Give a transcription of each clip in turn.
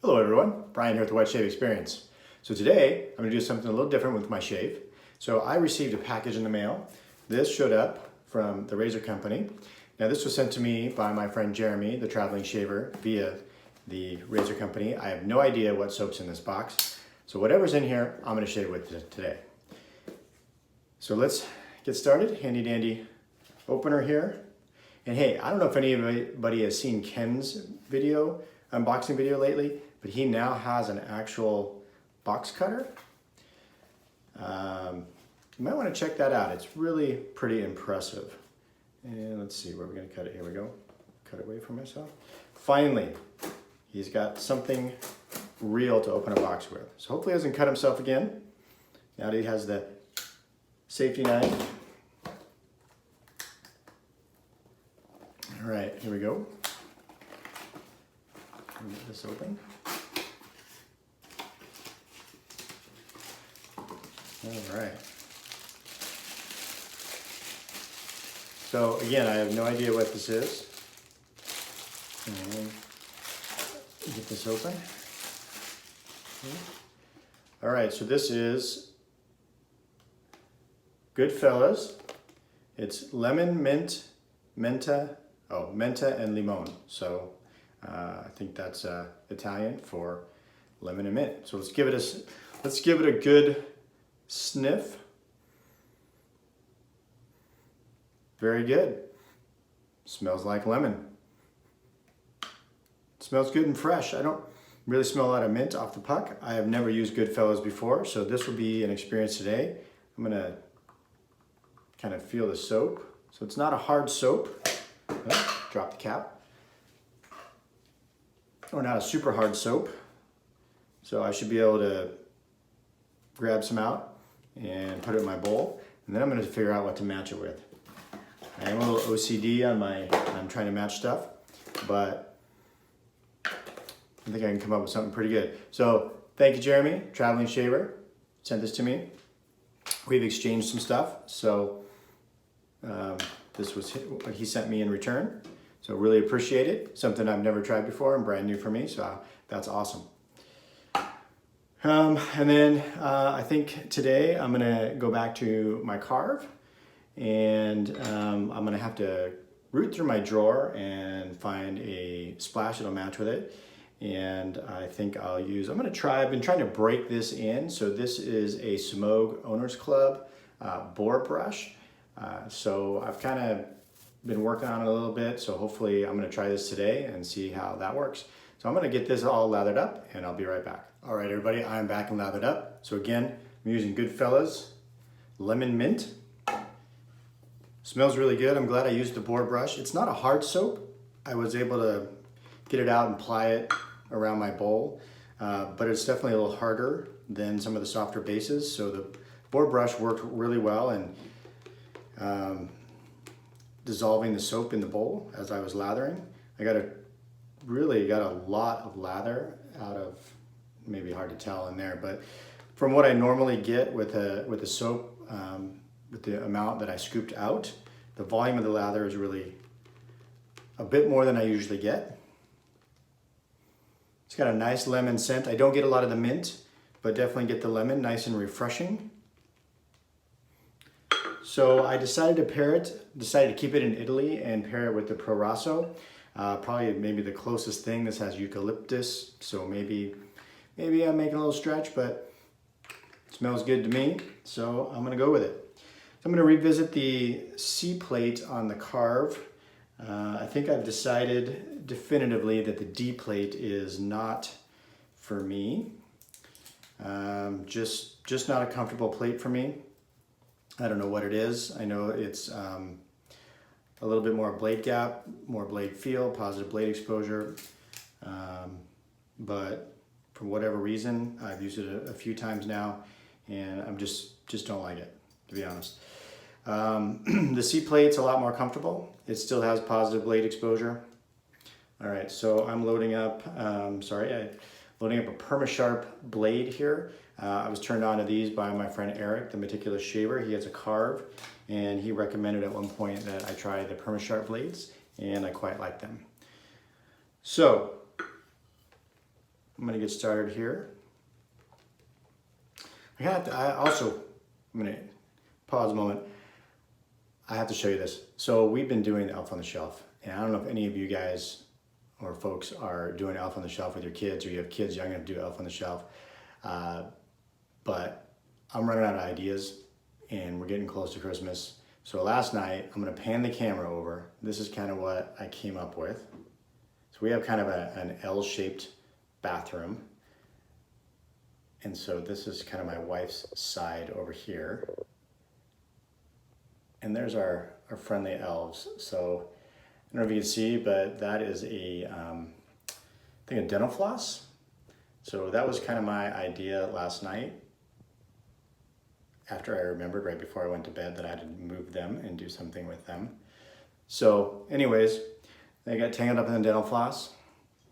Hello everyone, Brian here with the White Shave Experience. So today I'm going to do something a little different with my shave. So I received a package in the mail. This showed up from the razor company. Now this was sent to me by my friend Jeremy, the traveling shaver, via the razor company. I have no idea what soap's in this box. So whatever's in here, I'm going to shave with today. So let's get started. Handy dandy opener here. And hey, I don't know if anybody has seen Ken's unboxing video lately, but he now has an actual box cutter. You might want to check that out. It's really pretty impressive. And let's see where we're going to cut it. Here we go. Cut away from myself. Finally, he's got something real to open a box with. So hopefully he doesn't cut himself again. Now that he has the safety knife. All right, here we go. Get this open. All right. So again, I have no idea what this is. And get this open. All right, so this is Goodfellas. It's lemon, mint, menta and limon. So I think that's Italian for lemon and mint. So let's give it a good sniff. Very good. Smells like lemon. Smells good and fresh. I don't really smell a lot of mint off the puck. I have never used Goodfellas before, so this will be an experience today. I'm gonna kind of feel the soap. So it's not a hard soap. Oh, drop the cap. Or not a super hard soap. So I should be able to grab some out and put it in my bowl. And then I'm going to figure out what to match it with. I am a little OCD on trying to match stuff, but I think I can come up with something pretty good. So thank you, Jeremy, traveling shaver, sent this to me. We've exchanged some stuff. So this was what he sent me in return. So really appreciate it. Something I've never tried before and brand new for me. So that's awesome. And then I think today I'm gonna go back to my carve and I'm gonna have to root through my drawer and find a splash that'll match with it. And I think I've been trying to break this in. So this is a Smog Owners Club boar brush. So I've kind of been working on it a little bit, so hopefully I'm going to try this today and see how that works. So I'm going to get this all lathered up and I'll be right back. All right, everybody, I'm back and lathered up. So again, I'm using Goodfellas Lemon Mint. Smells really good. I'm glad I used the boar brush. It's not a hard soap. I was able to get it out and apply it around my bowl, but it's definitely a little harder than some of the softer bases. So the boar brush worked really well and dissolving the soap in the bowl as I was lathering. I really got a lot of lather out of, maybe hard to tell in there, but from what I normally get with a soap, with the amount that I scooped out, the volume of the lather is really a bit more than I usually get. It's got a nice lemon scent. I don't get a lot of the mint, but definitely get the lemon, nice and refreshing. So I decided to keep it in Italy and pair it with the Pro Rosso. Probably maybe the closest thing. This has eucalyptus, so maybe I'm making a little stretch, but it smells good to me, so I'm gonna go with it. So I'm gonna revisit the C plate on the carve. I think I've decided definitively that the D plate is not for me. Just not a comfortable plate for me. I don't know what it is. I know it's a little bit more blade gap, more blade feel, positive blade exposure. But for whatever reason, I've used it a few times now and I'm just don't like it, to be honest. The C plate's a lot more comfortable. It still has positive blade exposure. All right, so I'm loading up, loading up a PermaSharp blade here. I was turned on to these by my friend Eric, the meticulous shaver. He has a carve, and he recommended at one point that I try the PermaSharp blades, and I quite like them. So I'm gonna get started here. I'm gonna pause a moment. I have to show you this. So we've been doing Elf on the Shelf, and I don't know if any of you guys or folks are doing Elf on the Shelf with your kids, or you have kids young enough to do Elf on the Shelf. But I'm running out of ideas, and we're getting close to Christmas. So last night, I'm gonna pan the camera over. This is kind of what I came up with. So we have kind of an L-shaped bathroom. And so this is kind of my wife's side over here. And there's our friendly elves. So I don't know if you can see, but that is I think a dental floss. So that was kind of my idea last night, after I remembered right before I went to bed that I had to move them and do something with them. So anyways, they got tangled up in the dental floss.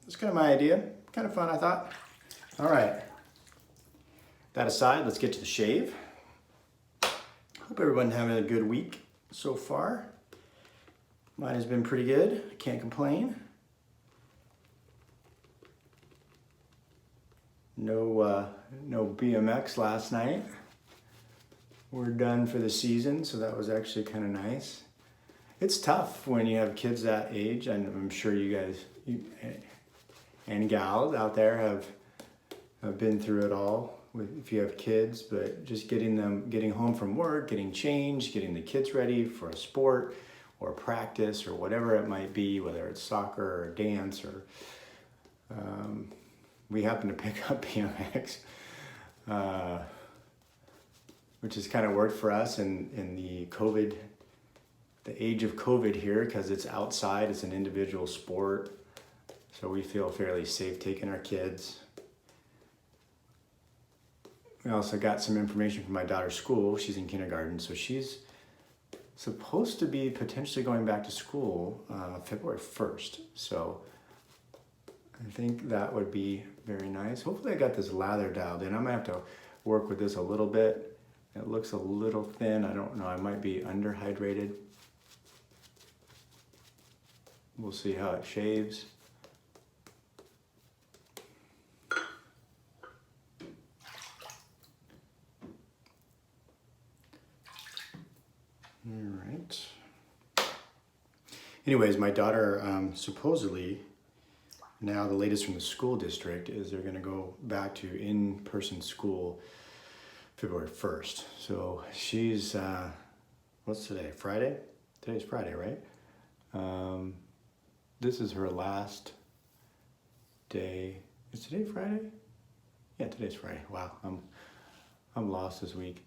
That's kind of my idea. Kind of fun, I thought. All right. That aside, let's get to the shave. Hope everyone's having a good week so far. Mine has been pretty good. Can't complain. No BMX last night. We're done for the season, so that was actually kind of nice. It's tough when you have kids that age, and I'm sure you guys and gals out there have been through it all if you have kids, but just getting home from work, getting changed, getting the kids ready for a sport or practice or whatever it might be, whether it's soccer or dance or we happen to pick up BMX. Which has kind of worked for us in the age of COVID here, because it's outside, it's an individual sport. So we feel fairly safe taking our kids. We also got some information from my daughter's school. She's in kindergarten, so she's supposed to be potentially going back to school February 1st. So I think that would be very nice. Hopefully I got this lather dialed in. I might have to work with this a little bit. It looks a little thin. I don't know. I might be underhydrated. We'll see how it shaves. All right. Anyways, my daughter supposedly, now the latest from the school district is they're going to go back to in-person school February 1st. So she's, what's today, Friday? Today's Friday, right? This is her last day. Is today Friday? Yeah, today's Friday. Wow, I'm lost this week.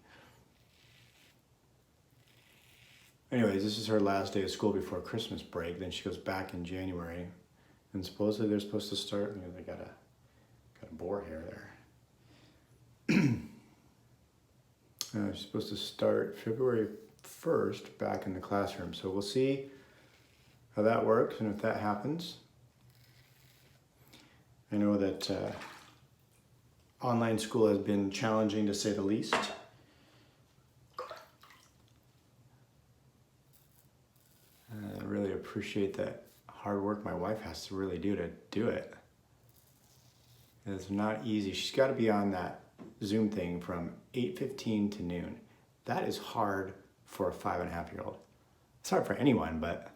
Anyways, this is her last day of school before Christmas break. Then she goes back in January. And supposedly they're supposed to start, you know, they got a boar hair there. She's supposed to start February 1st back in the classroom. So we'll see how that works and if that happens. I know that online school has been challenging to say the least. I really appreciate that hard work my wife has to really do it. It's not easy. She's got to be on that Zoom thing from 8:15 to noon. That is hard for a 5.5-year-old. It's hard for anyone, but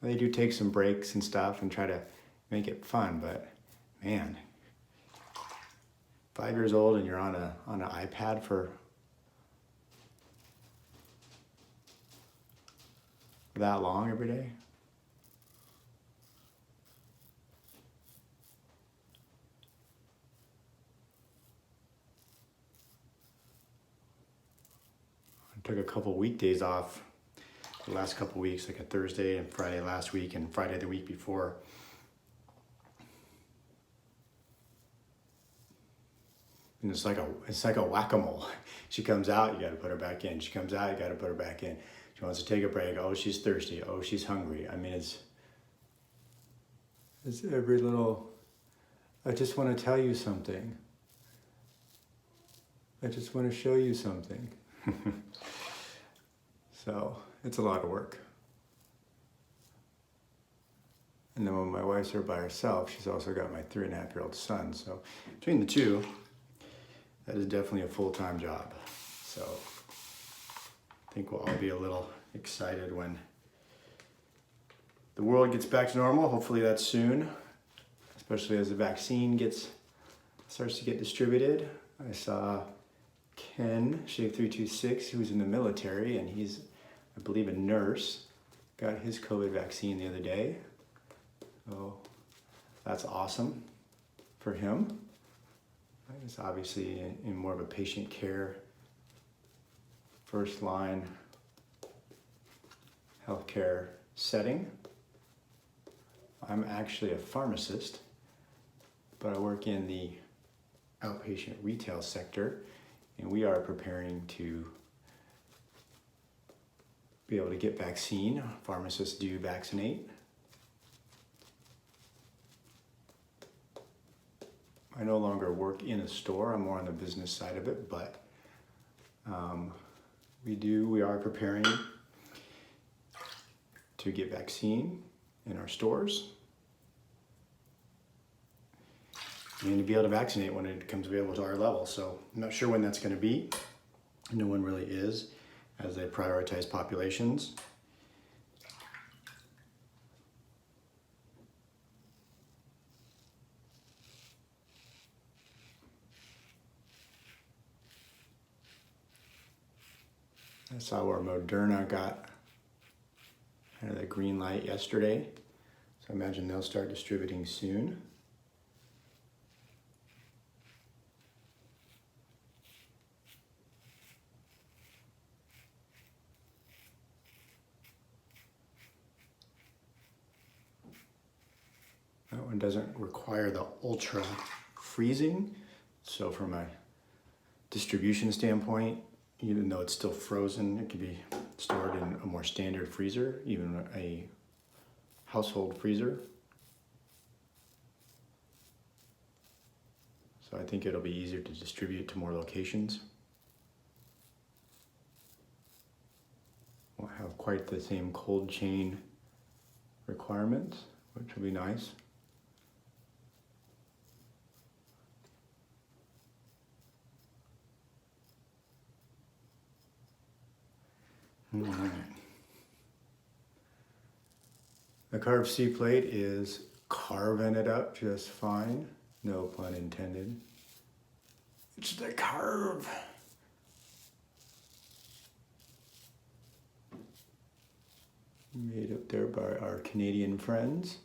they do take some breaks and stuff and try to make it fun, but man, 5 years old and you're on an iPad for that long every day. I took a couple weekdays off the last couple weeks, like a Thursday and Friday last week and Friday the week before. And it's like a whack-a-mole. She comes out, you got to put her back in. She comes out, you got to put her back in. She wants to take a break. Oh, she's thirsty. Oh, she's hungry. I mean, it's every little. I just want to tell you something. I just want to show you something. So it's a lot of work. And then when my wife's here by herself, she's also got my 3.5-year-old son. So between the two, that is definitely a full-time job. So I think we'll all be a little excited when the world gets back to normal. Hopefully that's soon, especially as the vaccine starts to get distributed. I saw Ken, Shave 326, who's in the military, and he's, I believe, a nurse, got his COVID vaccine the other day. So that's awesome for him. He's obviously in more of a patient care, first line healthcare setting. I'm actually a pharmacist, but I work in the outpatient retail sector, and we are preparing to be able to get vaccine. Pharmacists do vaccinate. I no longer work in a store. I'm more on the business side of it, but we are preparing to get vaccine in our stores and to be able to vaccinate when it becomes available to our level. So I'm not sure when that's going to be. No one really is, as they prioritize populations. I saw where Moderna got kind of the green light yesterday. So I imagine they'll start distributing soon. That one doesn't require the ultra freezing. So from a distribution standpoint, even though it's still frozen, it can be stored in a more standard freezer, even a household freezer. So I think it'll be easier to distribute to more locations. Won't have quite the same cold chain requirements, which will be nice. All right. The carved C plate is carving it up just fine. No pun intended. It's the carve. Made up there by our Canadian friends.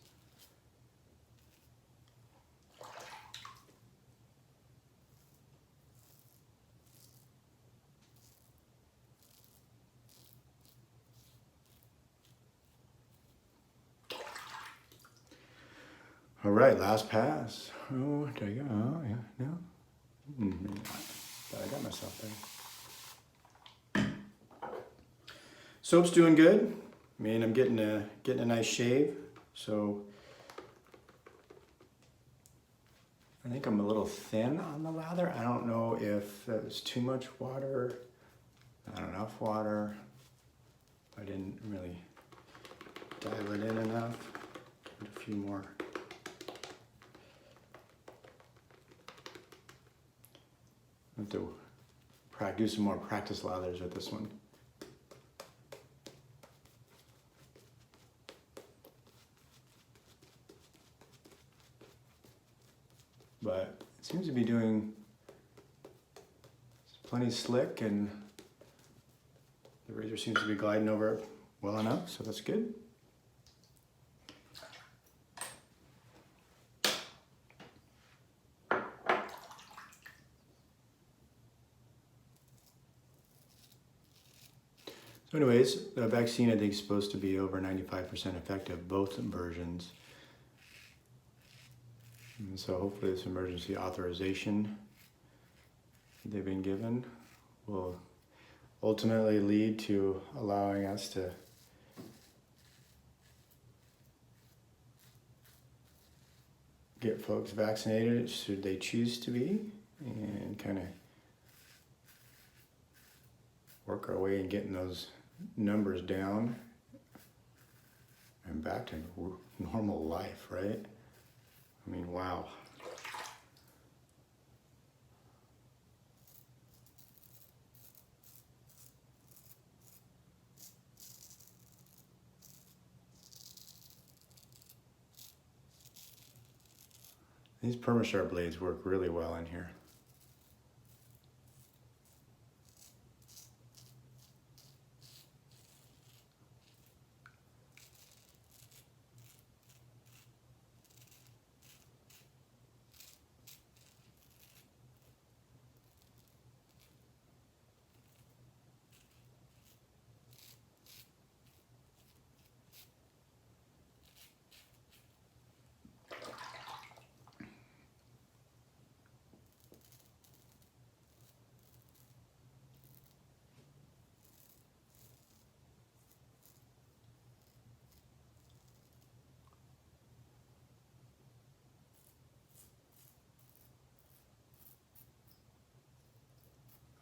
All right, last pass. Oh, did I go? Oh, yeah, no. But I got myself there. Soap's doing good. I mean, I'm getting a nice shave. So I think I'm a little thin on the lather. I don't know if that was too much water, not enough water. I didn't really dial it in enough. Give it a few more. I have to do some more practice lathers with this one. But it seems to be doing plenty slick, and the razor seems to be gliding over it well enough, so that's good. So anyways, the vaccine I think is supposed to be over 95% effective, both versions. And so hopefully this emergency authorization they've been given will ultimately lead to allowing us to get folks vaccinated should they choose to be, and kind of work our way in getting those numbers down and back to normal life, right? I mean, wow. These perma-sharp blades work really well in here.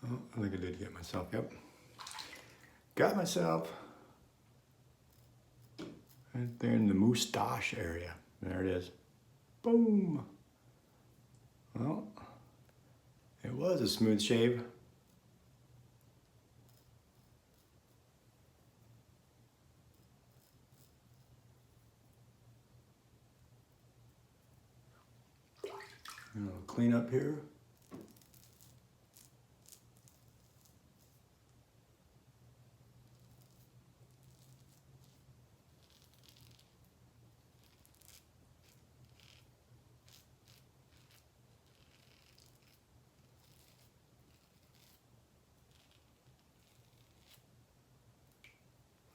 Oh, I think I did get myself, yep. Got myself right there in the moustache area. There it is. Boom. Well, it was a smooth shave. A little clean up here.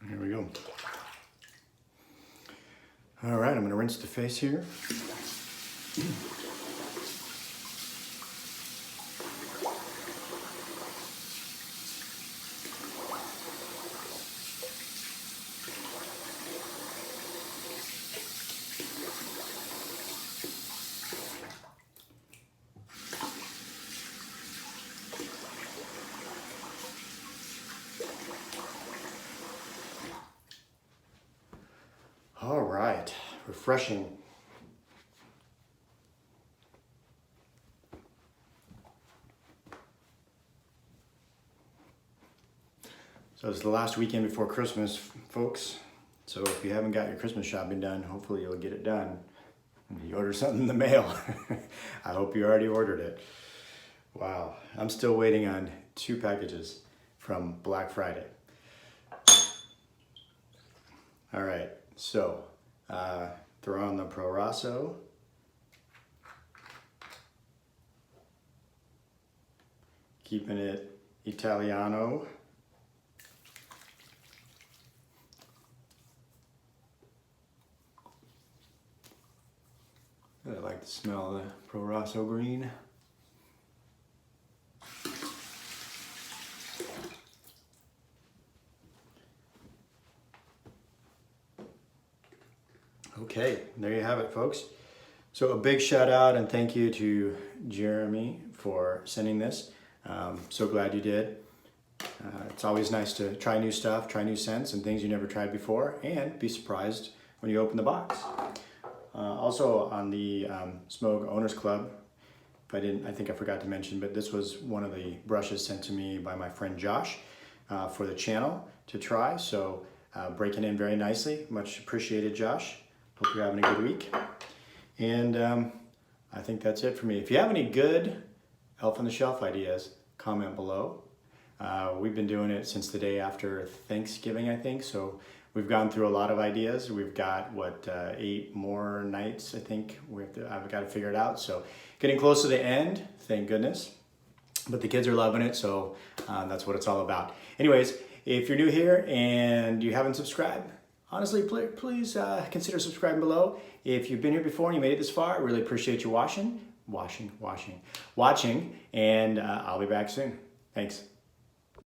Here we go. All right, I'm gonna rinse the face here. All right, refreshing. So it's the last weekend before Christmas, folks. So if you haven't got your Christmas shopping done, hopefully you'll get it done. You order something in the mail. I hope you already ordered it. Wow, I'm still waiting on 2 packages from Black Friday. All right, so throw on the Pro Rosso. Keeping it Italiano. I like the smell of the Pro Rosso green. Okay, there you have it, folks. So a big shout out and thank you to Jeremy for sending this. So glad you did. It's always nice to try new stuff, try new scents and things you never tried before, and be surprised when you open the box. Also on the Smoke Owners Club, I think I forgot to mention, but this was one of the brushes sent to me by my friend Josh for the channel to try. So breaking in very nicely. Much appreciated, Josh. Hope you're having a good week. And I think that's it for me. If you have any good Elf on the Shelf ideas, comment below. We've been doing it since the day after Thanksgiving, I think. So we've gone through a lot of ideas. We've got, 8 more nights, I think. I've got to figure it out. So getting close to the end, thank goodness. But the kids are loving it, so that's what it's all about. Anyways, if you're new here and you haven't subscribed, honestly, please consider subscribing below. If you've been here before and you made it this far, I really appreciate you watching, and I'll be back soon. Thanks.